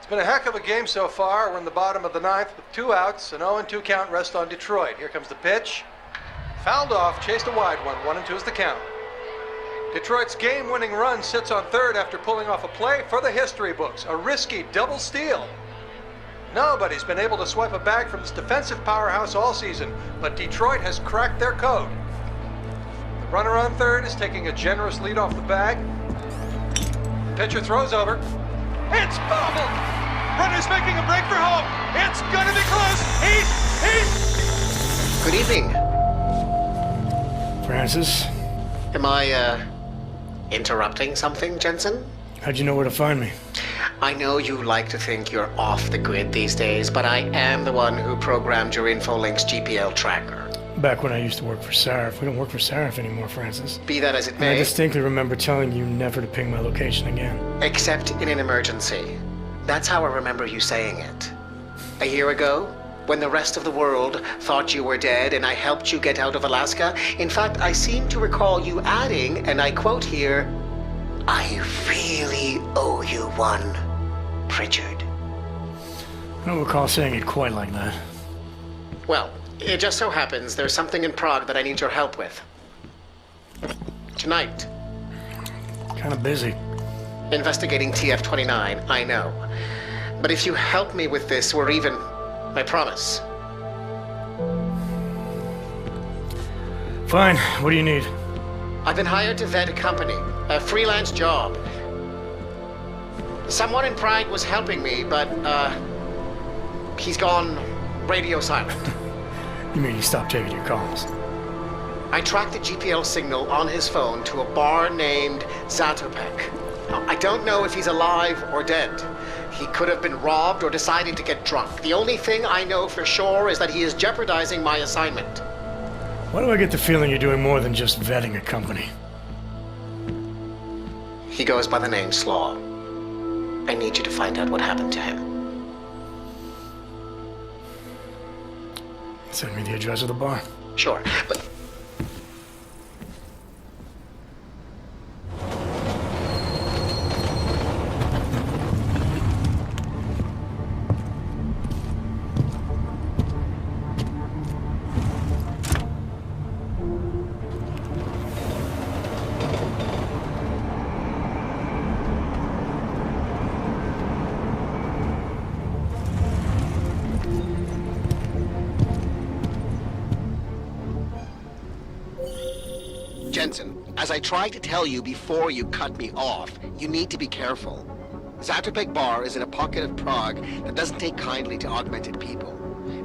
Been a heck of a game so far. We're in the bottom of the ninth with 2 outs, an 0-2 count rest on Detroit. Here comes the pitch. Fouled off, chased a wide one. 1-2 is the count. Detroit's game-winning run sits on third after pulling off a play for the history books. A risky double steal. Nobody's been able to swipe a bag from this defensive powerhouse all season, but Detroit has cracked their code. The runner on third is taking a generous lead off the bag. The pitcher throws over. It's bobbled! Runner's making a break for home. It's gonna be close. He's... Good evening. Francis? Am I, interrupting something, Jensen? How'd you know where to find me? I know you like to think you're off the grid these days, but I am the one who programmed your Infolink's GPL tracker. Back when I used to work for Sarif. We don't work for Sarif anymore, Francis. Be that as it And may. I distinctly remember telling you never to ping my location again. Except in an emergency. That's how I remember you saying it. A year ago, when the rest of the world thought you were dead and I helped you get out of Alaska, in fact, I seem to recall you adding, and I quote here, "I really owe you one, Pritchard." I don't recall saying it quite like that. Well, it just so happens there's something in Prague that I need your help with. Tonight. Kind of busy. Investigating TF-29, I know. But if you help me with this, we're even. I promise. Fine. What do you need? I've been hired to vet a company, a freelance job. Someone in Prague was helping me, but, he's gone radio silent. You mean he stopped taking your calls? I tracked the GPL signal on his phone to a bar named Zatopek. Now, I don't know if he's alive or dead. He could have been robbed or decided to get drunk. The only thing I know for sure is that he is jeopardizing my assignment. Why do I get the feeling you're doing more than just vetting a company? He goes by the name Slaw. I need you to find out what happened to him. Send me the address of the bar. Sure, but... Jensen, as I tried to tell you before you cut me off, you need to be careful. Zatopek Bar is in a pocket of Prague that doesn't take kindly to augmented people.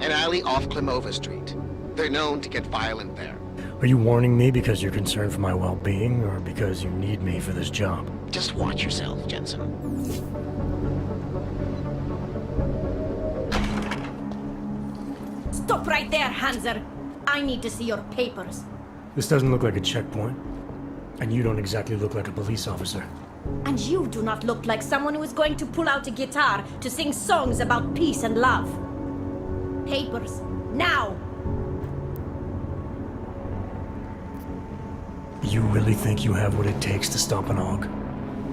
An alley off Klimova Street. They're known to get violent there. Are you warning me because you're concerned for my well-being, or because you need me for this job? Just watch yourself, Jensen. Stop right there, Hanser. I need to see your papers. This doesn't look like a checkpoint. And you don't exactly look like a police officer. And you do not look like someone who is going to pull out a guitar to sing songs about peace and love. Papers. Now! You really think you have what it takes to stop an AUG?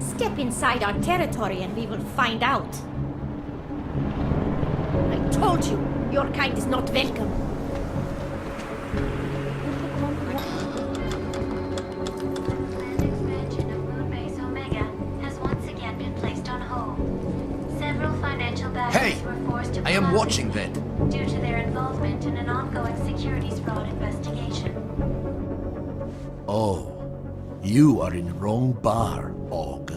Step inside our territory and we will find out. I told you, your kind is not welcome. Hey! I am watching that. Due to their involvement in an ongoing securities fraud investigation. Oh, you are in the wrong bar, Og.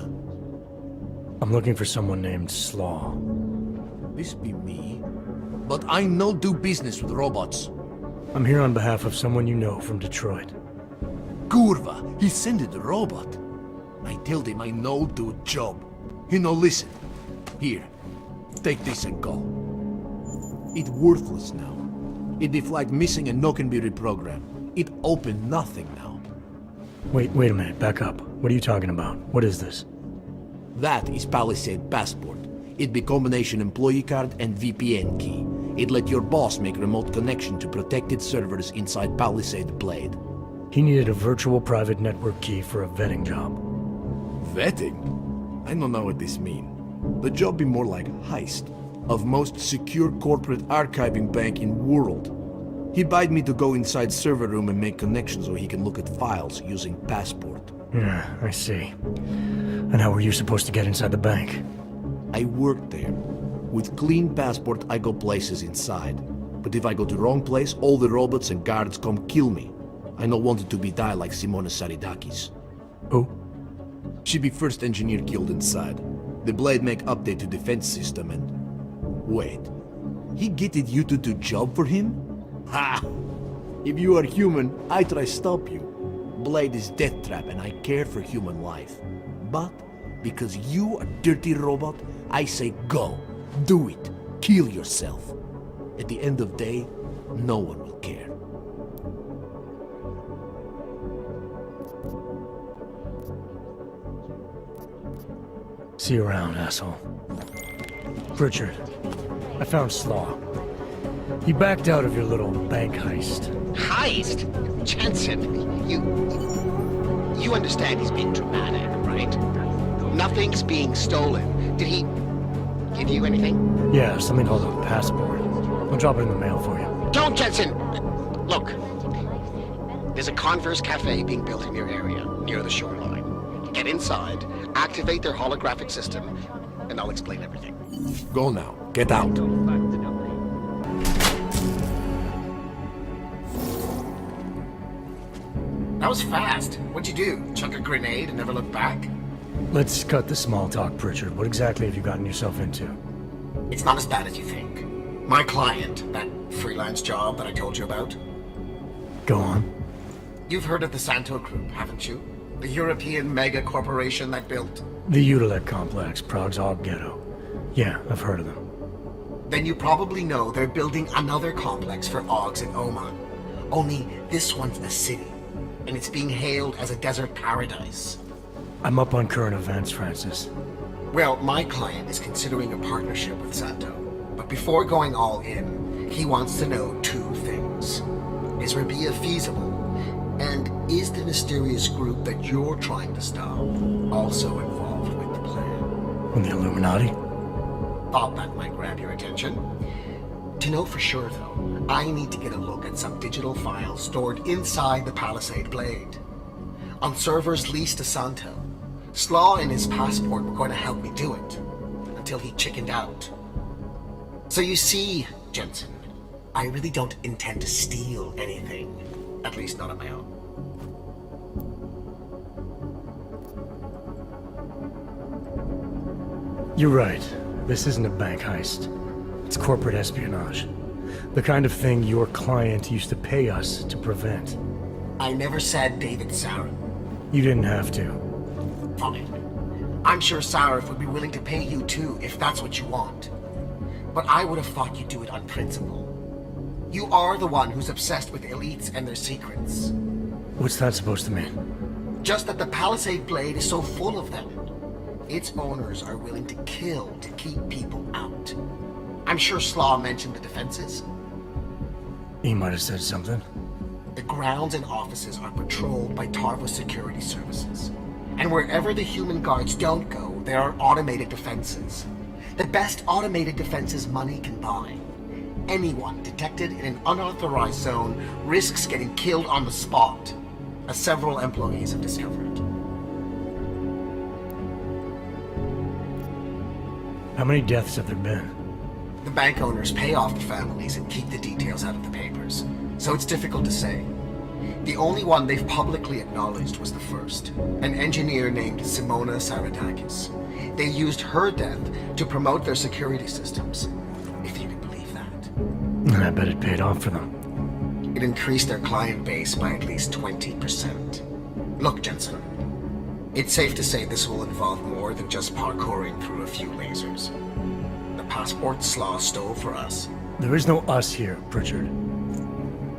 I'm looking for someone named Slaw. This be me, but I no do business with robots. I'm here on behalf of someone you know from Detroit. Kurva, he sent the robot. I told him I no do job. He no listen. Here, take this and go. It worthless now. It deflagged missing and no can be reprogrammed. It opened nothing now. Wait a minute, back up. What are you talking about? What is this? That is Palisade Passport. It be combination employee card and VPN key. It let your boss make remote connection to protected servers inside Palisade Blade. He needed a virtual private network key for a vetting job. Vetting? I don't know what this mean. The job be more like heist of most secure corporate archiving bank in world. He bade me to go inside server room and make connections so he can look at files using passport. Yeah, I see. And how were you supposed to get inside the bank? I worked there. With clean passport, I go places inside. But if I go to wrong place, all the robots and guards come kill me. I no wanted to be die like Simona Saridakis. Who? She be first engineer killed inside. The blade make update to defense system and... Wait. He getted you to do job for him? Ha! If you are human, I try stop you. Blade is death trap and I care for human life. But, because you a dirty robot, I say go. Do it. Kill yourself. At the end of day, no one will care. See you around, asshole. Pritchard, I found Slaw. He backed out of your little bank heist. Heist? Jensen, you understand he's being dramatic, right? Nothing's being stolen. Did he give you anything? Yeah, something called a passport. I'll drop it in the mail for you. Don't, Jensen! Look, there's a Converse cafe being built in your area, near the shoreline. Get inside, activate their holographic system, and I'll explain everything. Go now. Get out. That was fast. What'd you do? Chuck a grenade and never look back? Let's cut the small talk, Pritchard. What exactly have you gotten yourself into? It's not as bad as you think. My client, that freelance job that I told you about. Go on. You've heard of the Santo Group, haven't you? The European mega corporation that built... The Utilec complex, Prague's Og Ghetto. Yeah, I've heard of them. Then you probably know they're building another complex for Ogs in Oman. Only this one's a city, and it's being hailed as a desert paradise. I'm up on current events, Francis. Well, my client is considering a partnership with Santo. But before going all in, he wants to know two things. Is Rabia feasible? And is the mysterious group that you're trying to stop also involved with the plan? From the Illuminati? Thought that might grab your attention. To know for sure, though, I need to get a look at some digital files stored inside the Palisade Blade. On servers leased to Santo, Slaw and his passport were going to help me do it, until he chickened out. So you see, Jensen, I really don't intend to steal anything. At least not on my own. You're right. This isn't a bank heist. It's corporate espionage. The kind of thing your client used to pay us to prevent. I never said David Sarif. You didn't have to. Fine. I'm sure Sarif would be willing to pay you too, if that's what you want. But I would have thought you'd do it on principle. You are the one who's obsessed with elites and their secrets. What's that supposed to mean? Just that the Palisade Blade is so full of them. Its owners are willing to kill to keep people out. I'm sure Slaw mentioned the defenses. He might have said something. The grounds and offices are patrolled by Tarva security services. And wherever the human guards don't go, there are automated defenses. The best automated defenses money can buy. Anyone detected in an unauthorized zone risks getting killed on the spot, as several employees have discovered. How many deaths have there been? The bank owners pay off the families and keep the details out of the papers, so it's difficult to say. The only one they've publicly acknowledged was the first, an engineer named Simona Saridakis. They used her death to promote their security systems, if you can believe that. And I bet it paid off for them. It increased their client base by at least 20%. Look, Jensen, it's safe to say this will involve more than just parkouring through a few lasers. The passport Slaw stole for us. There is no us here, Pritchard.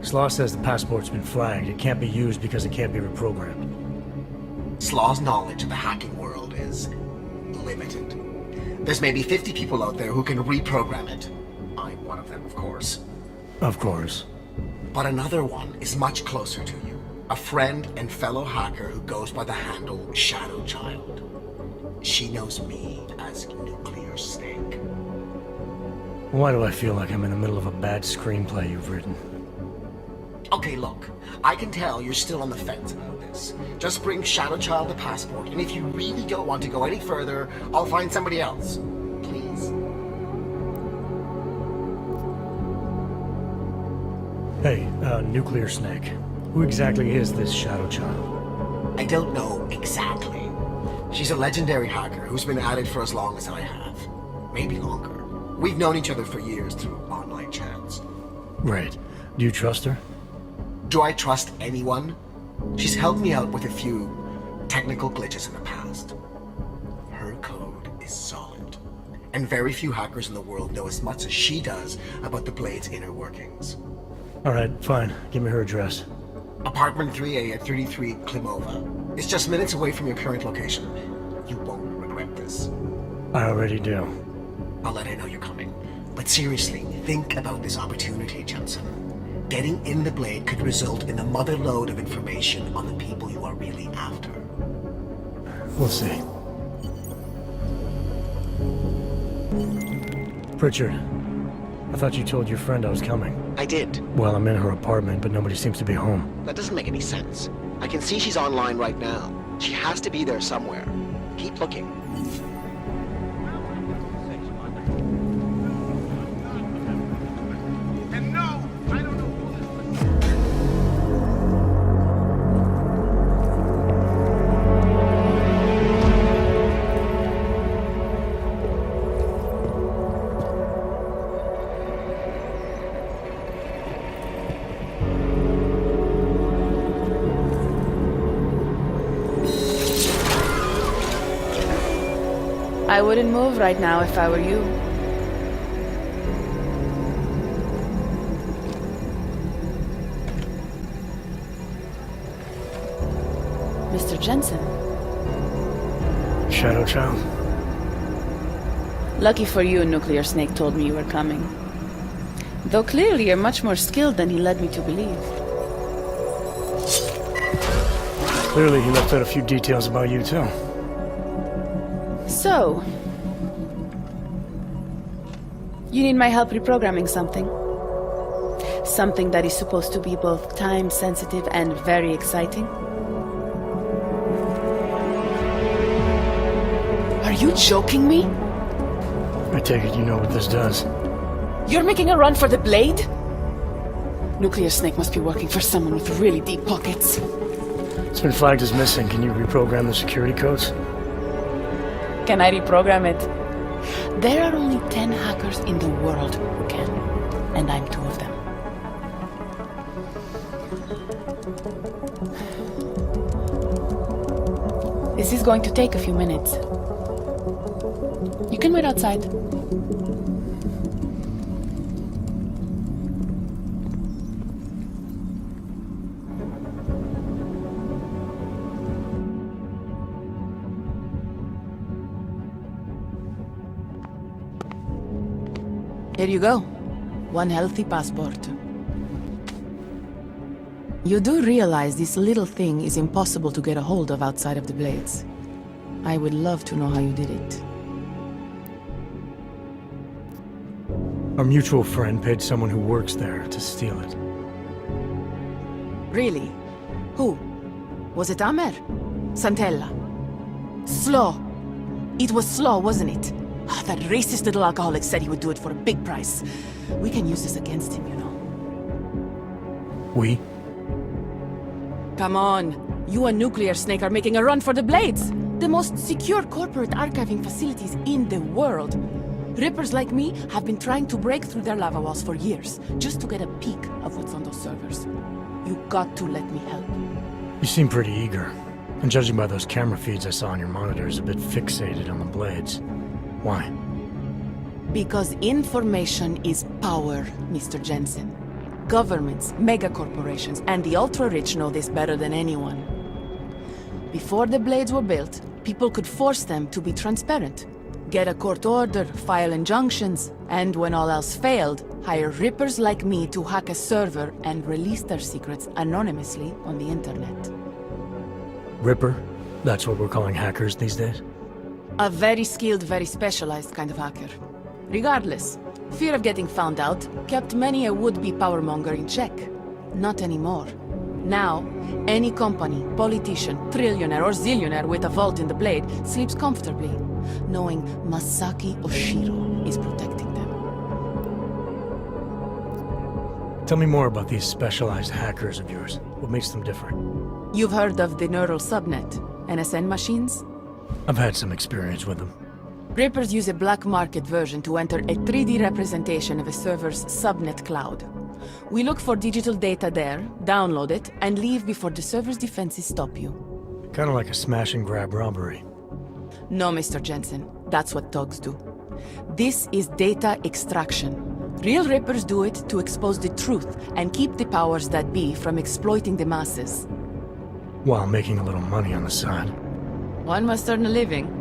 Slaw says the passport's been flagged. It can't be used because it can't be reprogrammed. Slaw's knowledge of the hacking world is limited. There's maybe 50 people out there who can reprogram it. I'm one of them, of course. Of course. But another one is much closer to you. A friend and fellow hacker who goes by the handle Shadow Child. She knows me as ask Nuclear Snake. Why do I feel like I'm in the middle of a bad screenplay you've written? Okay, look. I can tell you're still on the fence about this. Just bring Shadow Child the passport, and if you really don't want to go any further, I'll find somebody else. Please. Hey, Nuclear Snake. Who exactly is this Shadow Child? I don't know exactly. She's a legendary hacker who's been at it for as long as I have. Maybe longer. We've known each other for years through online chats. Right. Do you trust her? Do I trust anyone? She's helped me out with a few technical glitches in the past. Her code is solid, and very few hackers in the world know as much as she does about the Blade's inner workings. Alright, fine. Give me her address. Apartment 3A at 33 Klimova. It's just minutes away from your current location. You won't regret this. I already do. I'll let her know you're coming. But seriously, think about this opportunity, Jensen. Getting in the Blade could result in a mother lode of information on the people you are really after. We'll see. Pritchard, I thought you told your friend I was coming. I did. Well, I'm in her apartment, but nobody seems to be home. That doesn't make any sense. I can see she's online right now. She has to be there somewhere. Keep looking. I wouldn't move right now if I were you. Mr. Jensen. Shadow Child? Lucky for you, Nuclear Snake told me you were coming. Though clearly you're much more skilled than he led me to believe. Clearly he left out a few details about you, too. So, you need my help reprogramming something. Something that is supposed to be both time-sensitive and very exciting. Are you joking me? I take it you know what this does. You're making a run for the Blade? Nuclear Snake must be working for someone with really deep pockets. It's been flagged as missing. Can you reprogram the security codes? Can I reprogram it? There are only 10 hackers in the world who can, and I'm 2 of them. This is going to take a few minutes. You can wait outside. Here you go. 1 healthy passport. You do realize this little thing is impossible to get a hold of outside of the Blades. I would love to know how you did it. Our mutual friend paid someone who works there to steal it. Really? Who? Was it Amer? Santella? Slaw? It was Slaw, wasn't it? Ah, that racist little alcoholic said he would do it for a big price. We can use this against him, you know. We? Come on. You and Nuclear Snake are making a run for the Blades. The most secure corporate archiving facilities in the world. Rippers like me have been trying to break through their lava walls for years, just to get a peek of what's on those servers. You got to let me help. You seem pretty eager. And judging by those camera feeds I saw on your monitors, a bit fixated on the Blades. Why? Because information is power, Mr. Jensen. Governments, megacorporations, and the ultra-rich know this better than anyone. Before the Blades were built, people could force them to be transparent. Get a court order, file injunctions, and when all else failed, hire rippers like me to hack a server and release their secrets anonymously on the internet. Ripper? That's what we're calling hackers these days? A very skilled, very specialized kind of hacker. Regardless, fear of getting found out kept many a would-be powermonger in check. Not anymore. Now, any company, politician, trillionaire or zillionaire with a vault in the blade sleeps comfortably, knowing Masaki Oshiro is protecting them. Tell me more about these specialized hackers of yours. What makes them different? You've heard of the neural subnet, NSN machines? I've had some experience with them. Rippers use a black market version to enter a 3D representation of a server's subnet cloud. We look for digital data there, download it, and leave before the server's defenses stop you. Kinda like a smash and grab robbery. No, Mr. Jensen. That's what thugs do. This is data extraction. Real Rippers do it to expose the truth and keep the powers that be from exploiting the masses. While making a little money on the side. One must earn a living.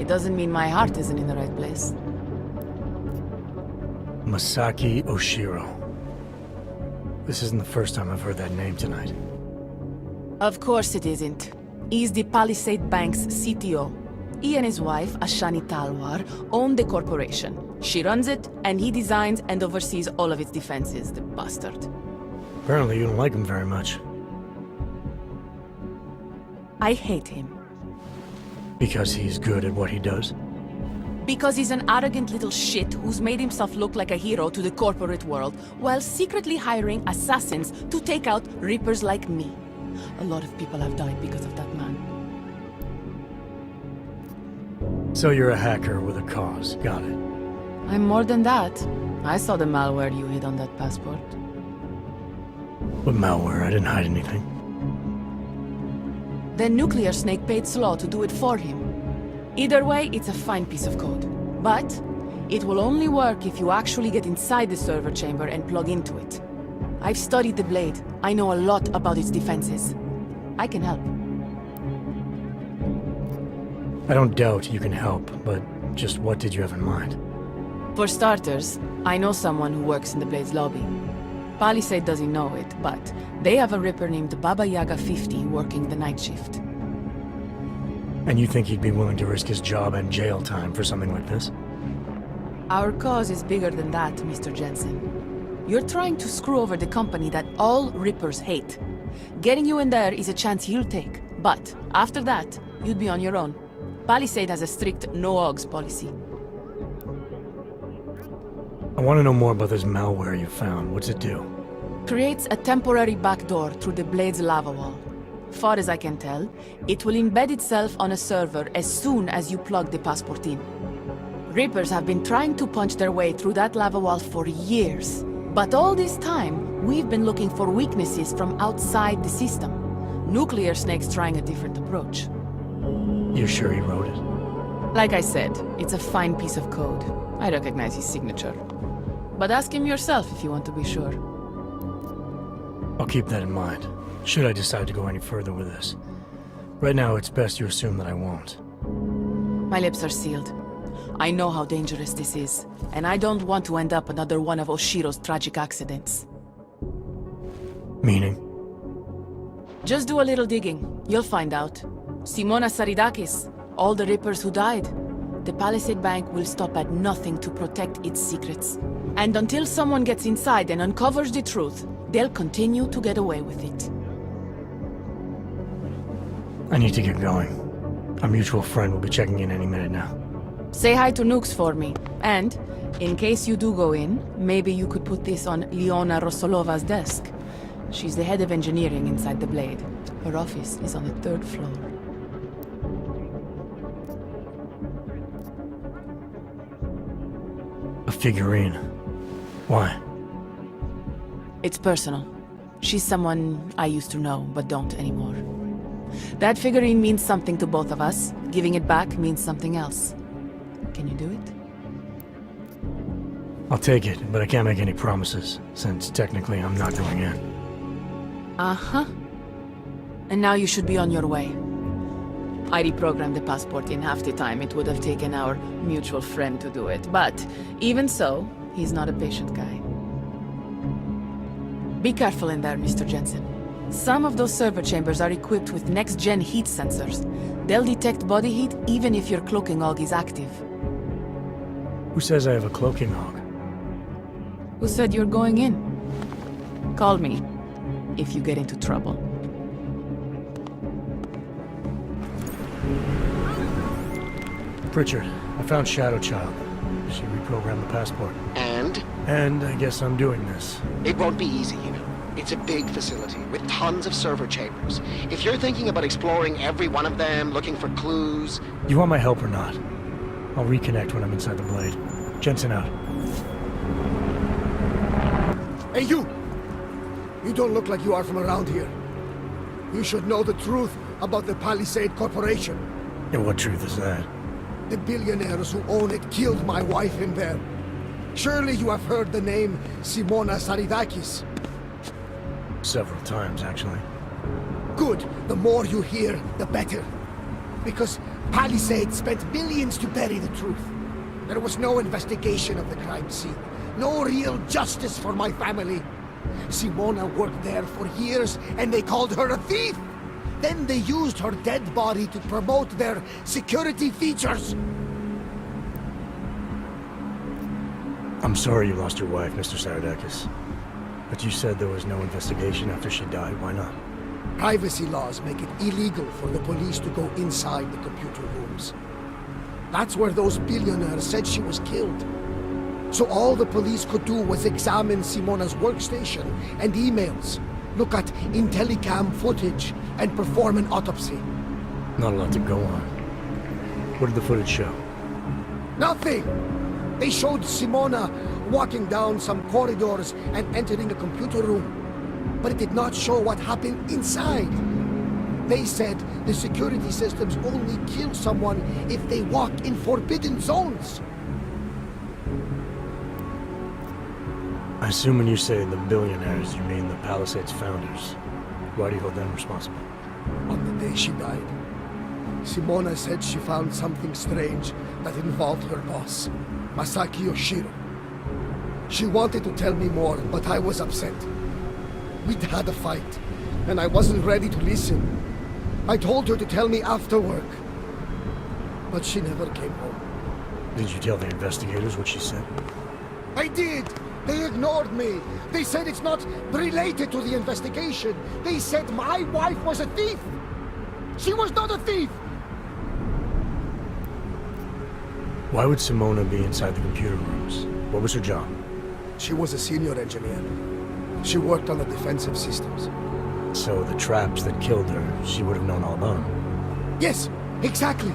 It doesn't mean my heart isn't in the right place. Masaki Oshiro. This isn't the first time I've heard that name tonight. Of course it isn't. He's the Palisade Bank's CTO. He and his wife, Ashani Talwar, own the corporation. She runs it, and he designs and oversees all of its defenses, the bastard. Apparently you don't like him very much. I hate him. Because he's good at what he does? Because he's an arrogant little shit who's made himself look like a hero to the corporate world, while secretly hiring assassins to take out Rippers like me. A lot of people have died because of that man. So you're a hacker with a cause. Got it. I'm more than that. I saw the malware you hid on that passport. With malware, I didn't hide anything. Then Nuclear Snake paid Slaw to do it for him. Either way, it's a fine piece of code. But it will only work if you actually get inside the server chamber and plug into it. I've studied the Blade. I know a lot about its defenses. I can help. I don't doubt you can help, but just what did you have in mind? For starters, I know someone who works in the Blade's lobby. Palisade doesn't know it, but they have a Ripper named Baba Yaga 50 working the night shift. And you think he'd be willing to risk his job and jail time for something like this? Our cause is bigger than that, Mr. Jensen. You're trying to screw over the company that all Rippers hate. Getting you in there is a chance he'll take, but after that, you'd be on your own. Palisade has a strict no-ogs policy. I want to know more about this malware you found. What's it do? Creates a temporary backdoor through the Blade's lava wall. Far as I can tell, it will embed itself on a server as soon as you plug the passport in. Rippers have been trying to punch their way through that lava wall for years. But all this time, we've been looking for weaknesses from outside the system. Nuclear Snake's trying a different approach. You're sure he wrote it? Like I said, it's a fine piece of code. I recognize his signature. But ask him yourself if you want to be sure. I'll keep that in mind, should I decide to go any further with this. Right now, it's best you assume that I won't. My lips are sealed. I know how dangerous this is, and I don't want to end up another one of Oshiro's tragic accidents. Meaning? Just do a little digging. You'll find out. Simona Saridakis, all the Rippers who died. The Palisade Bank will stop at nothing to protect its secrets. And until someone gets inside and uncovers the truth, they'll continue to get away with it. I need to get going. Our mutual friend will be checking in any minute now. Say hi to Nukes for me. And, in case you do go in, maybe you could put this on Leona Rosolova's desk. She's the head of engineering inside the Blade. Her office is on the 3rd floor. A figurine. Why? It's personal. She's someone I used to know, but don't anymore. That figurine means something to both of us. Giving it back means something else. Can you do it? I'll take it, but I can't make any promises, since technically I'm not going in. Uh-huh. And now you should be on your way. I reprogrammed the passport in half the time it would have taken our mutual friend to do it, but even so, he's not a patient guy. Be careful in there, Mr. Jensen. Some of those server chambers are equipped with next-gen heat sensors. They'll detect body heat even if your cloaking aug is active. Who says I have a cloaking hog? Who said you're going in? Call me if you get into trouble. Pritchard, I found Shadow Child. She reprogrammed the passport. And And I guess I'm doing this. it won't be easy, you know. It's a big facility with tons of server chambers. If you're thinking about exploring every one of them, looking for clues... You want my help or not? I'll reconnect when I'm inside the blade. Jensen out. Hey, you! You don't look like you are from around here. You should know the truth about the Palisade Corporation. And what truth is that? The billionaires who own it killed my wife in there. Surely you have heard the name Simona Saridakis. Several times, actually. Good. The more you hear, the better. Because Palisade spent millions to bury the truth. There was no investigation of the crime scene. No real justice for my family. Simona worked there for years, and they called her a thief! Then they used her dead body to promote their security features! I'm sorry you lost your wife, Mr. Saradakis. But you said there was no investigation after she died. Why not? Privacy laws make it illegal for the police to go inside the computer rooms. That's where those billionaires said she was killed. So all the police could do was examine Simona's workstation and emails, look at Intellicam footage, and perform an autopsy. Not a lot to go on. What did the footage show? Nothing! They showed Simona walking down some corridors and entering a computer room. But it did not show what happened inside. They said the security systems only kill someone if they walk in forbidden zones. I assume when you say the billionaires, you mean the Palisades founders. Why do you hold them responsible? On the day she died, Simona said she found something strange that involved her boss, Masaki Yoshiro. She wanted to tell me more, but I was upset. We'd had a fight, and I wasn't ready to listen. I told her to tell me after work, but she never came home. Did you tell the investigators what she said? I did! They ignored me! They said it's not related to the investigation! They said my wife was a thief! She was not a thief! Why would Simona be inside the computer rooms? What was her job? She was a senior engineer. She worked on the defensive systems. So the traps that killed her, she would have known all about them. Yes, exactly!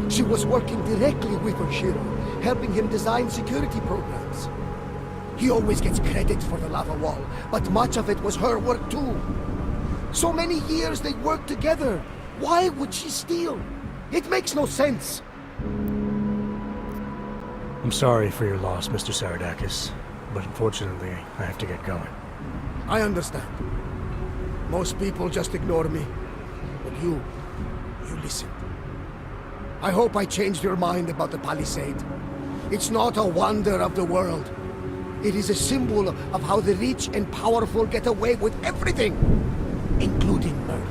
She was working directly with Yoshiro, helping him design security programs. He always gets credit for the lava wall, but much of it was her work too. So many years they worked together. Why would she steal? It makes no sense. I'm sorry for your loss, Mr. Saradakis, but unfortunately, I have to get going. I understand. Most people just ignore me. But you listened. I hope I changed your mind about the Palisade. It's not a wonder of the world. It is a symbol of how the rich and powerful get away with everything, including murder.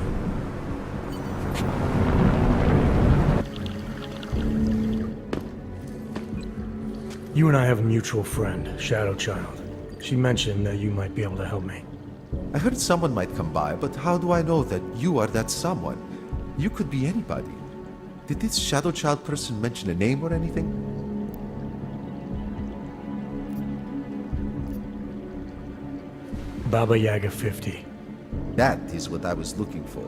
You and I have a mutual friend, Shadow Child. She mentioned that you might be able to help me. I heard someone might come by, but how do I know that you are that someone? You could be anybody. Did this Shadow Child person mention a name or anything? Baba Yaga 50. That is what I was looking for.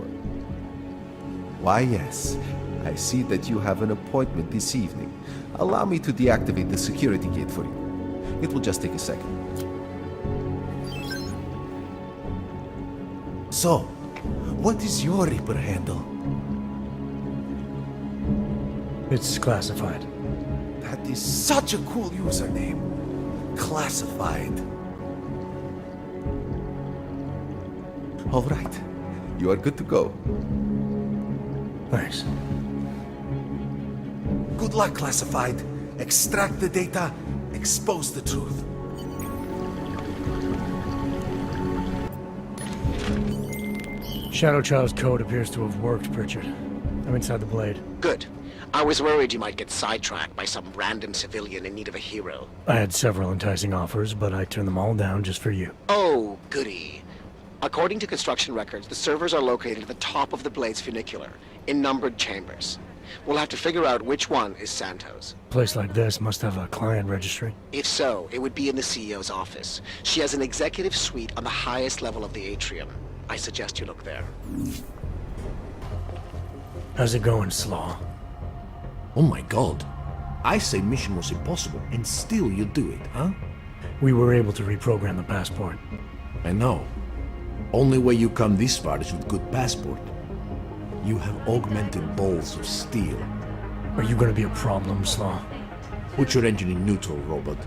Why, yes. I see that you have an appointment this evening. Allow me to deactivate the security gate for you. It will just take a second. So, what is your Reaper handle? It's classified. That is such a cool username. Classified. All right. You are good to go. Thanks. Good luck, Classified. Extract the data, expose the truth. Shadow Child's code appears to have worked, Pritchard. I'm inside the blade. Good. I was worried you might get sidetracked by some random civilian in need of a hero. I had several enticing offers, but I turned them all down just for you. Oh, goody. According to construction records, the servers are located at the top of the blade's funicular, in numbered chambers. We'll have to figure out which one is Santos. A place like this must have a client registry. If so, it would be in the CEO's office. She has an executive suite on the highest level of the atrium. I suggest you look there. How's it going, Slaw? Oh my god. I say mission was impossible, and still you do it, huh? We were able to reprogram the passport. I know. Only way you come this far is with good passport. You have augmented balls of steel. Are you gonna be a problem, Slaw? Put your engine in neutral, robot.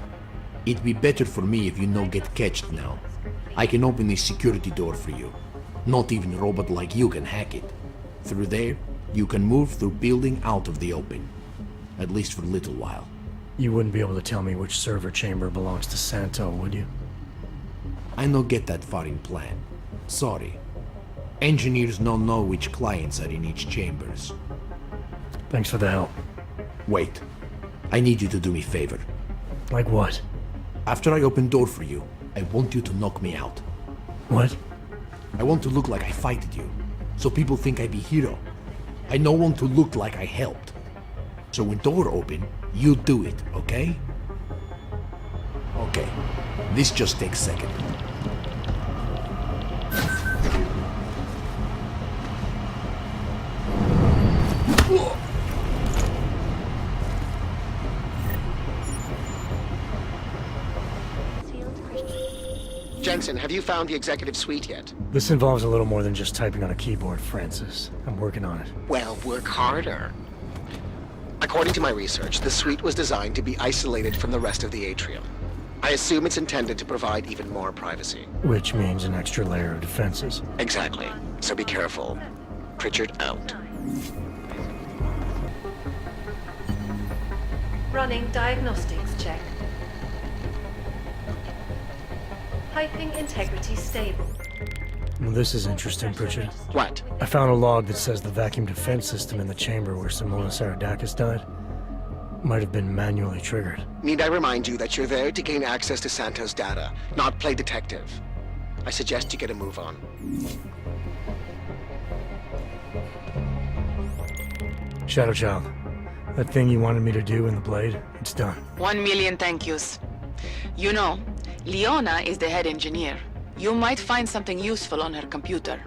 It'd be better for me if you no get catched now. I can open this security door for you. Not even a robot like you can hack it. Through there, you can move through building out of the open. At least for a little while. You wouldn't be able to tell me which server chamber belongs to Santo, would you? I no get that far in plan. Sorry. Engineers no know which clients are in each chambers. Thanks for the help. Wait. I need you to do me a favor. Like what? After I open door for you, I want you to knock me out. What? I want to look like I fighted you, so people think I be hero. I no want to look like I helped. So when door open, you do it, okay? Okay. This just takes a second. Jensen, have you found the executive suite yet? This involves a little more than just typing on a keyboard, Francis. I'm working on it. Well, work harder. According to my research, the suite was designed to be isolated from the rest of the atrium. I assume it's intended to provide even more privacy. Which means an extra layer of defenses. Exactly. So be careful. Pritchard out. Running diagnostics check. Piping integrity stable. Well, this is interesting, Pritchard. What? I found a log that says the vacuum defense system in the chamber where Simona Saradakis died might have been manually triggered. Need I remind you that you're there to gain access to Santos' data, not play detective. I suggest you get a move on. Shadow Child, that thing you wanted me to do in the blade, it's done. 1,000,000 thank yous. You know, Leona is the head engineer. You might find something useful on her computer.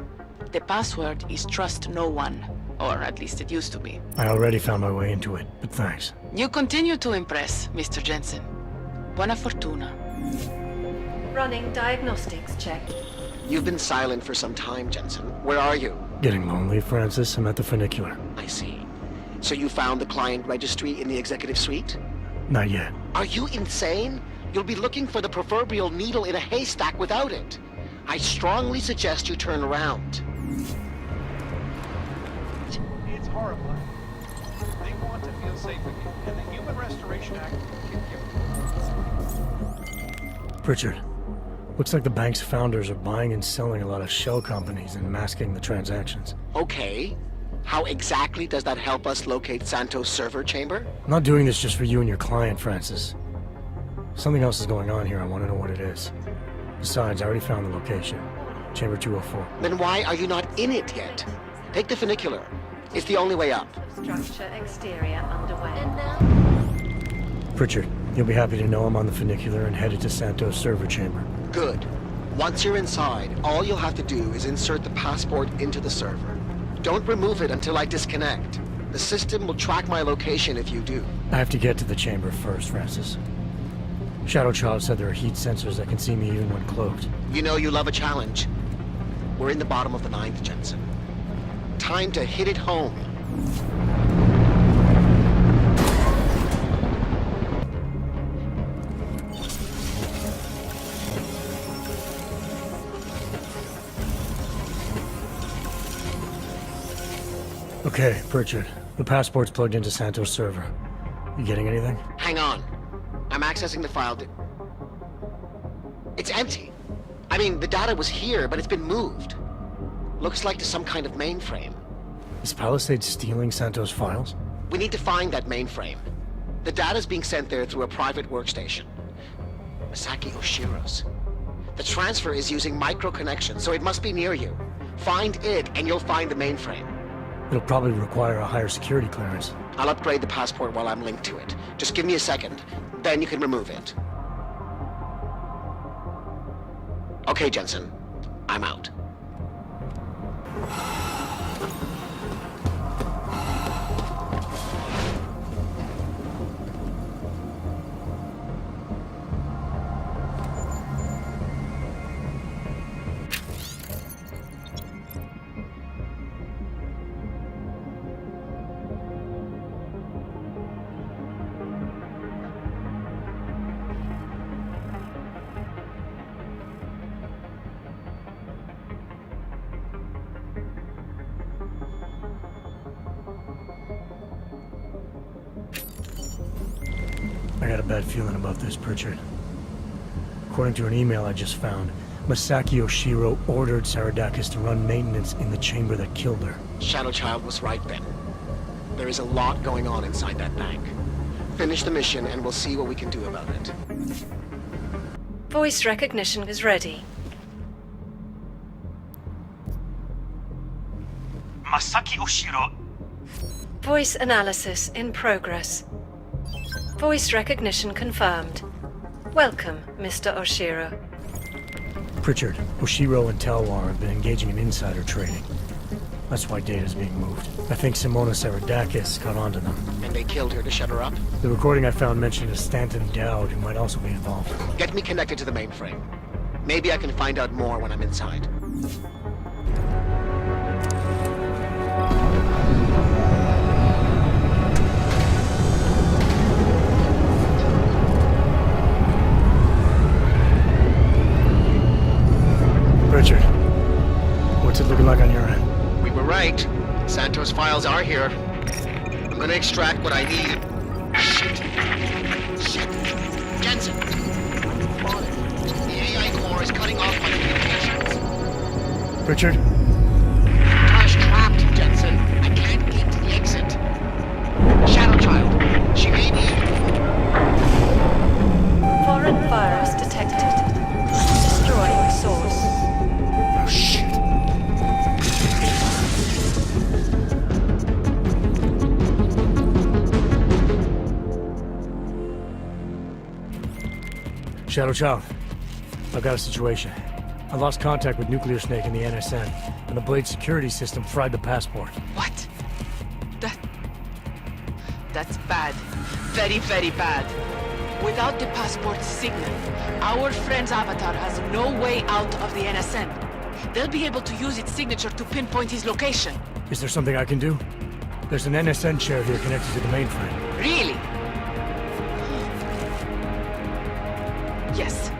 The password is trust no one. Or at least it used to be. I already found my way into it, but thanks. You continue to impress, Mr. Jensen. Buona fortuna. Running diagnostics check. You've been silent for some time, Jensen. Where are you? Getting lonely, Francis. I'm at the funicular. I see. So you found the client registry in the executive suite? Not yet. Are you insane? You'll be looking for the proverbial needle in a haystack without it. I strongly suggest you turn around. It's horrifying. They want to feel safe again, and the Human Restoration Act can give. Pritchard, looks like the bank's founders are buying and selling a lot of shell companies and masking the transactions. Okay. How exactly does that help us locate Santos' server chamber? I'm not doing this just for you and your client, Francis. Something else is going on here. I want to know what it is. Besides, I already found the location. Chamber 204. Then why are you not in it yet? Take the funicular. It's the only way up. Structure exterior underway. Pritchard, you'll be happy to know I'm on the funicular and headed to Santos' server chamber. Good. Once you're inside, all you'll have to do is insert the passport into the server. Don't remove it until I disconnect. The system will track my location if you do. I have to get to the chamber first, Francis. Shadow Child said there are heat sensors that can see me even when cloaked. You know you love a challenge. We're in the bottom of the 9th, Jensen. Time to hit it home. Okay, Pritchard. The passport's plugged into Santos' server. You getting anything? Hang on. I'm accessing the file. It's empty. I mean, the data was here, but it's been moved. Looks like to some kind of mainframe. Is Palisade stealing Santos' files? We need to find that mainframe. The data's being sent there through a private workstation. Masaki Oshiro's. The transfer is using micro-connections, so it must be near you. Find it, and you'll find the mainframe. It'll probably require a higher security clearance. I'll upgrade the passport while I'm linked to it. Just give me a second, then you can remove it. Okay, Jensen. I'm out. I got a bad feeling about this, Pritchard. According to an email I just found, Masaki Oshiro ordered Saradakis to run maintenance in the chamber that killed her. Shadowchild was right then. There is a lot going on inside that bank. Finish the mission and we'll see what we can do about it. Voice recognition is ready. Masaki Oshiro. Voice analysis in progress. Voice recognition confirmed. Welcome, Mr. Oshiro. Pritchard, Oshiro and Talwar have been engaging in insider trading. That's why data's being moved. I think Simona Saradakis got onto them. And they killed her to shut her up? The recording I found mentioned a Stanton Dowd who might also be involved. Get me connected to the mainframe. Maybe I can find out more when I'm inside. Richard, what's it looking like on your end? We were right. Santos' files are here. I'm gonna extract what I need. Shit. Jensen! On it. The AI core is cutting off my communications. Richard? Tash trapped, Jensen. I can't get to the exit. Shadowchild. She may be... Foreign virus detected. Destroying source. Oh, shit. Shadowchild, I've got a situation. I lost contact with Nuclear Snake and the NSN, and the Blade security system fried the passport. What? That's bad. Very, very bad. Without the passport signal, our friend's avatar has no way out of the NSN. They'll be able to use its signature to pinpoint his location. Is there something I can do? There's an NSN chair here connected to the mainframe. Really? Yes.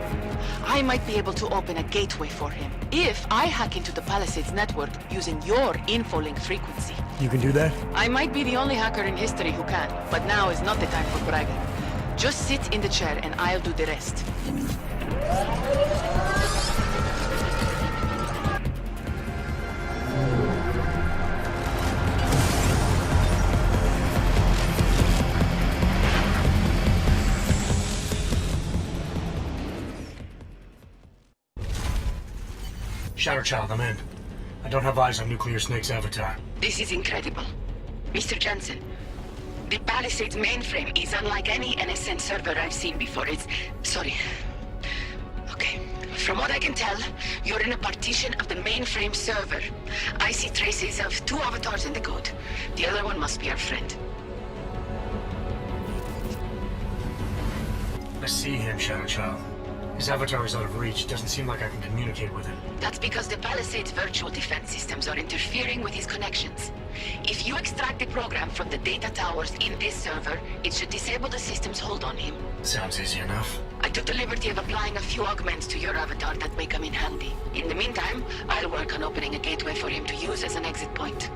I might be able to open a gateway for him if I hack into the Palisades network using your infolink frequency. You can do that? I might be the only hacker in history who can, but now is not the time for bragging. Just sit in the chair and I'll do the rest. Shadowchild, I'm in. I don't have eyes on Nuclear Snake's avatar. This is incredible. Mr. Jensen, the Palisades mainframe is unlike any NSN server I've seen before. Sorry. Okay. From what I can tell, you're in a partition of the mainframe server. I see traces of 2 avatars in the code. The other one must be our friend. I see him, Shadowchild. His avatar is out of reach. Doesn't seem like I can communicate with him. That's because the Palisades virtual defense systems are interfering with his connections. If you extract the program from the data towers in this server, it should disable the system's hold on him. Sounds easy enough. I took the liberty of applying a few augments to your avatar that may come in handy. In the meantime, I'll work on opening a gateway for him to use as an exit point.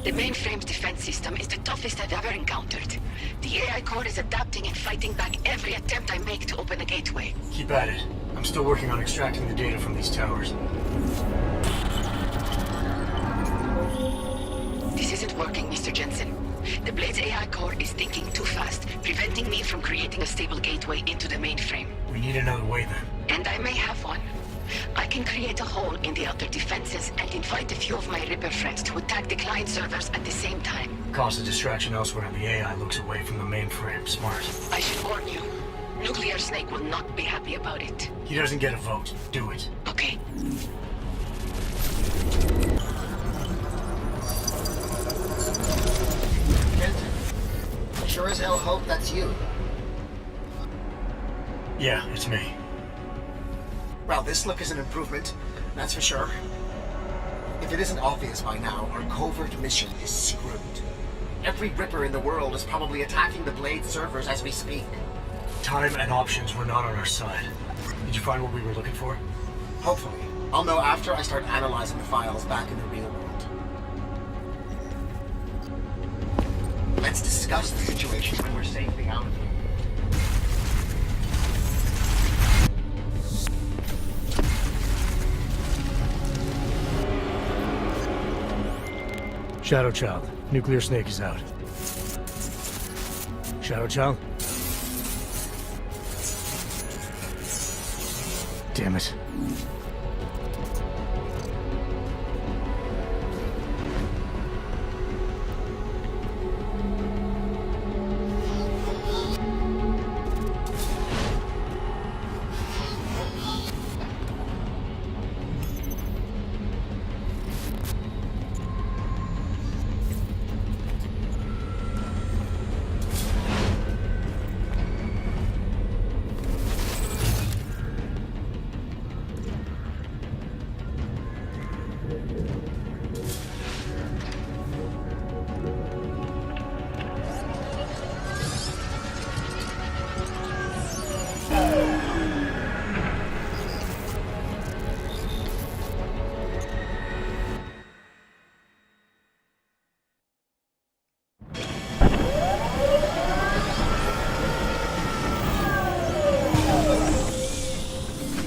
The mainframe's defense system is the toughest I've ever encountered. The AI core is adapting and fighting back every attempt I make to open the gateway. Keep at it. I'm still working on extracting the data from these towers. This isn't working, Mr. Jensen. The Blade's AI core is thinking too fast, preventing me from creating a stable gateway into the mainframe. We need another way then. And I may have one. I can create a hole in the outer defenses and invite a few of my Ripper friends to attack the client servers at the same time. Cause a distraction elsewhere and the AI looks away from the mainframe. Smart. I should warn you. Nuclear Snake will not be happy about it. He doesn't get a vote. Do it. Okay. Jensen, I sure as hell hope that's you. Yeah, it's me. Well, this look is an improvement, that's for sure. If it isn't obvious by now, our covert mission is screwed. Every Ripper in the world is probably attacking the Blade servers as we speak. Time and options were not on our side. Did you find what we were looking for? Hopefully. I'll know after I start analyzing the files back in the real world. Let's discuss the situation when we're safely out of here. Shadow Child. Nuclear Snake is out. Shadow Child? Damn it.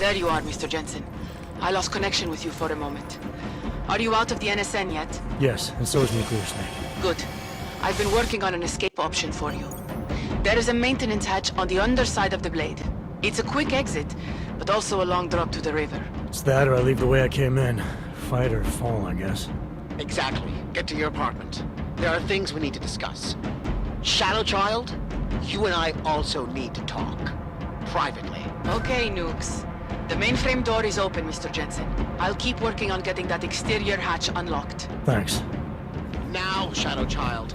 There you are, Mr. Jensen. I lost connection with you for a moment. Are you out of the NSN yet? Yes, and so is Nuclear Snake. Good. I've been working on an escape option for you. There is a maintenance hatch on the underside of the Blade. It's a quick exit, but also a long drop to the river. It's that or I leave the way I came in. Fight or fall, I guess. Exactly. Get to your apartment. There are things we need to discuss. Shadow Child, you and I also need to talk. Privately. Okay, Nukes. The mainframe door is open, Mr. Jensen. I'll keep working on getting that exterior hatch unlocked. Thanks. Now, Shadow Child.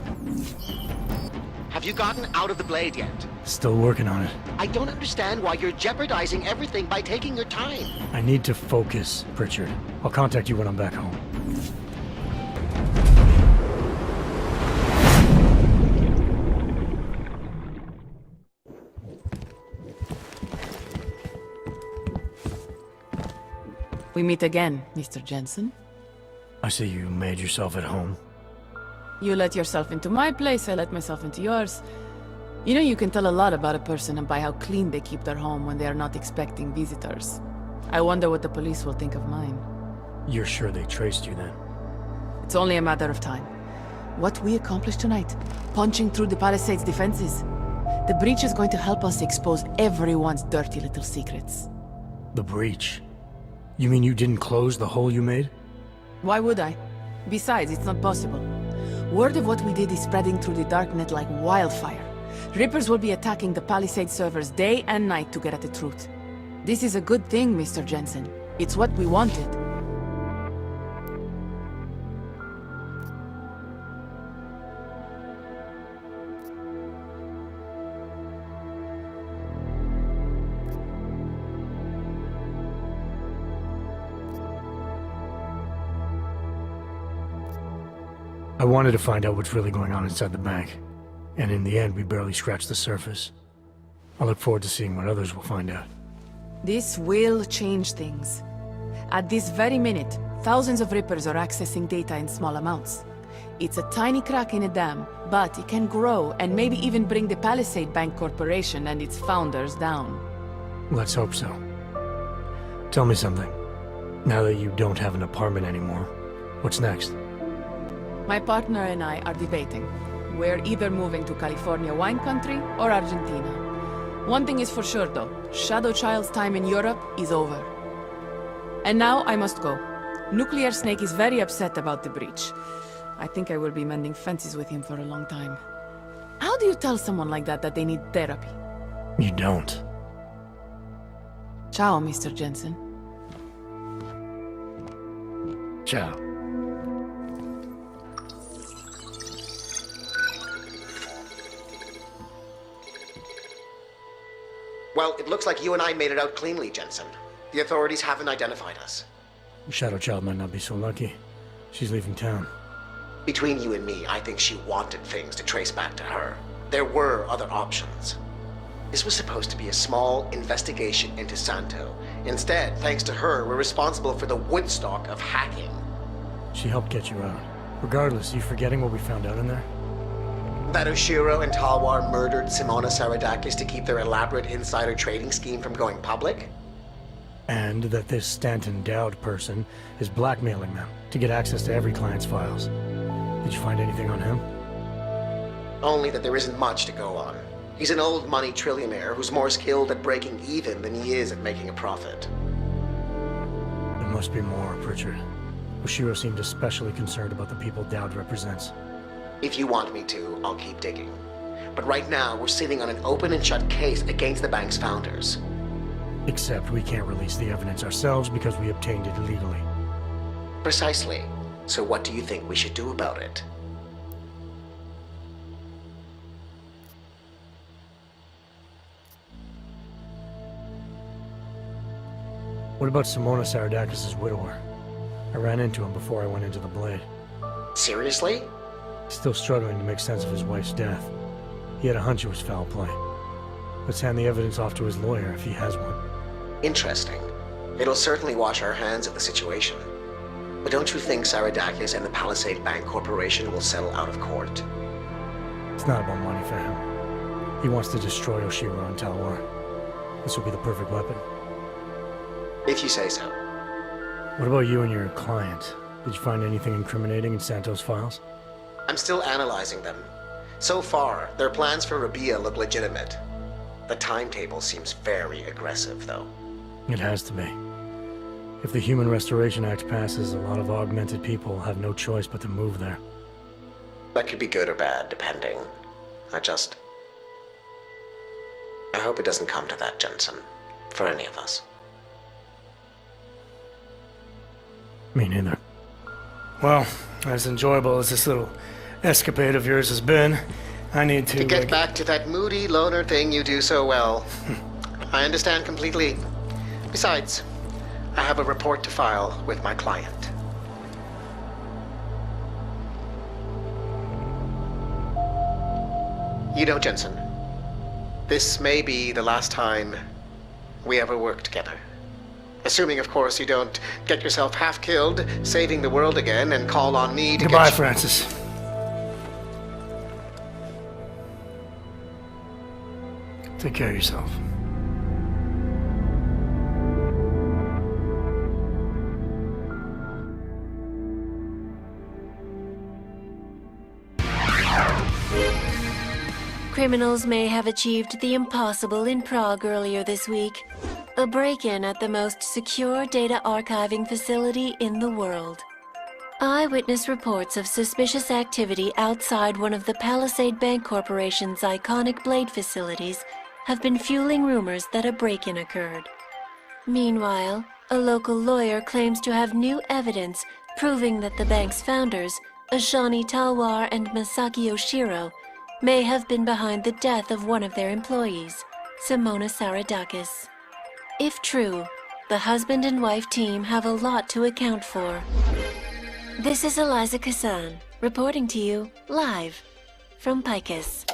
Have you gotten out of the Blade yet? Still working on it. I don't understand why you're jeopardizing everything by taking your time. I need to focus, Pritchard. I'll contact you when I'm back home. We meet again, Mr. Jensen. I see you made yourself at home. You let yourself into my place, I let myself into yours. You know, you can tell a lot about a person by how clean they keep their home when they are not expecting visitors. I wonder what the police will think of mine. You're sure they traced you then? It's only a matter of time. What we accomplished tonight, punching through the Palisades' defenses. The breach is going to help us expose everyone's dirty little secrets. The breach? You mean you didn't close the hole you made? Why would I? Besides, it's not possible. Word of what we did is spreading through the darknet like wildfire. Rippers will be attacking the Palisade servers day and night to get at the truth. This is a good thing, Mr. Jensen. It's what we wanted. I wanted to find out what's really going on inside the bank. And in the end, we barely scratched the surface. I look forward to seeing what others will find out. This will change things. At this very minute, thousands of Rippers are accessing data in small amounts. It's a tiny crack in a dam, but it can grow and maybe even bring the Palisade Bank Corporation and its founders down. Let's hope so. Tell me something. Now that you don't have an apartment anymore, what's next? My partner and I are debating. We're either moving to California wine country or Argentina. One thing is for sure though, Shadow Child's time in Europe is over. And now I must go. Nuclear Snake is very upset about the breach. I think I will be mending fences with him for a long time. How do you tell someone like that they need therapy? You don't. Ciao, Mr. Jensen. Ciao. Well, it looks like you and I made it out cleanly, Jensen. The authorities haven't identified us. Shadow Child might not be so lucky. She's leaving town. Between you and me, I think she wanted things to trace back to her. There were other options. This was supposed to be a small investigation into Santo. Instead, thanks to her, we're responsible for the Woodstock of hacking. She helped get you out. Regardless, you forgetting what we found out in there? That Oshiro and Talwar murdered Simona Saradakis to keep their elaborate insider trading scheme from going public? And that this Stanton Dowd person is blackmailing them to get access to every client's files. Did you find anything on him? Only that there isn't much to go on. He's an old money trillionaire who's more skilled at breaking even than he is at making a profit. There must be more, Pritchard. Oshiro seemed especially concerned about the people Dowd represents. If you want me to, I'll keep digging. But right now, we're sitting on an open and shut case against the bank's founders. Except we can't release the evidence ourselves because we obtained it illegally. Precisely. So what do you think we should do about it? What about Simona Saradakis' widower? I ran into him before I went into the Blade. Seriously? Still struggling to make sense of his wife's death. He had a hunch it was foul play. Let's hand the evidence off to his lawyer if he has one. Interesting. It'll certainly wash our hands of the situation. But don't you think Saradakis and the Palisade Bank Corporation will settle out of court? It's not about money for him. He wants to destroy Oshiro and Talwar. This will be the perfect weapon. If you say so. What about you and your client? Did you find anything incriminating in Santo's files? I'm still analyzing them. So far, their plans for Rabia look legitimate. The timetable seems very aggressive, though. It has to be. If the Human Restoration Act passes, a lot of augmented people have no choice but to move there. That could be good or bad, depending. I hope it doesn't come to that, Jensen. For any of us. Me neither. Well, as enjoyable as this little escapade of yours has been, I need to get back to that moody loner thing you do so well. I understand completely. Besides, I have a report to file with my client. You know, Jensen, this may be the last time we ever work together. Assuming, of course, you don't get yourself half killed, saving the world again, and call on me to Goodbye, Francis. Take care of yourself. Criminals may have achieved the impossible in Prague earlier this week. A break-in at the most secure data archiving facility in the world. Eyewitness reports of suspicious activity outside one of the Palisade Bank Corporation's iconic Blade facilities have been fueling rumors that a break-in occurred. Meanwhile, a local lawyer claims to have new evidence proving that the bank's founders, Ashani Talwar and Masaki Oshiro, may have been behind the death of one of their employees, Simona Saradakis. If true, the husband and wife team have a lot to account for. This is Eliza Kassan, reporting to you live from Picus.